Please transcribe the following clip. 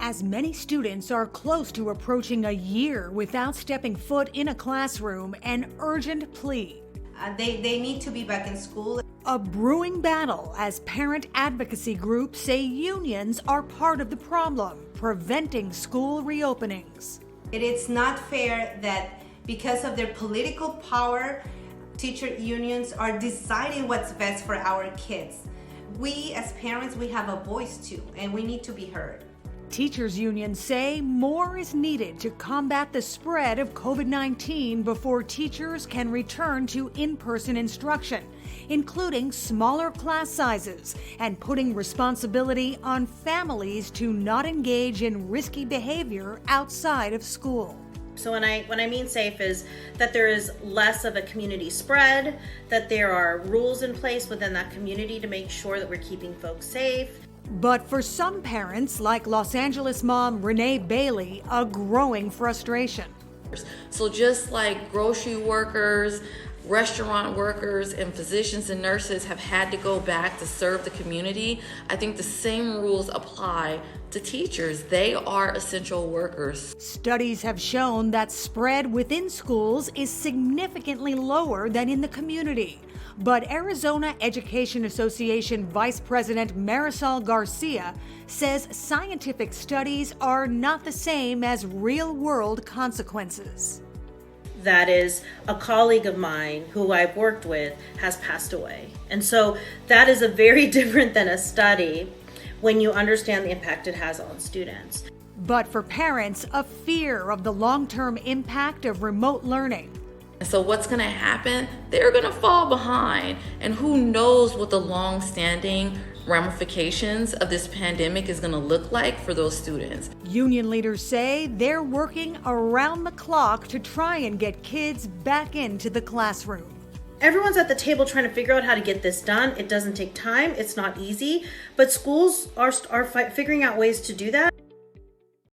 As many students are close to approaching a year without stepping foot in a classroom, an urgent plea. They need to be back in school. A brewing battle as parent advocacy groups say unions are part of the problem, preventing school reopenings. It is not fair that because of their political power, teacher unions are deciding what's best for our kids. We as parents, we have a voice too, and we need to be heard. Teachers unions say more is needed to combat the spread of COVID-19 before teachers can return to in-person instruction, including smaller class sizes and putting responsibility on families to not engage in risky behavior outside of school. So when I mean safe is that there is less of a community spread, that there are rules in place within that community to make sure that we're keeping folks safe. But for some parents, like Los Angeles mom Renee Bailey, a growing frustration. So just like grocery workers, restaurant workers, and physicians and nurses have had to go back to serve the community, I think the same rules apply to teachers. They are essential workers. Studies have shown that spread within schools is significantly lower than in the community. But Arizona Education Association Vice President Marisol Garcia says scientific studies are not the same as real-world consequences. That is, a colleague of mine who I've worked with has passed away. And so that is a very different than a study when you understand the impact it has on students. But for parents, a fear of the long-term impact of remote learning. And so what's going to happen? They're going to fall behind. And who knows what the long-standing ramifications of this pandemic is going to look like for those students. Union leaders say they're working around the clock to try and get kids back into the classroom. Everyone's at the table trying to figure out how to get this done. It doesn't take time. It's not easy. But schools are figuring out ways to do that.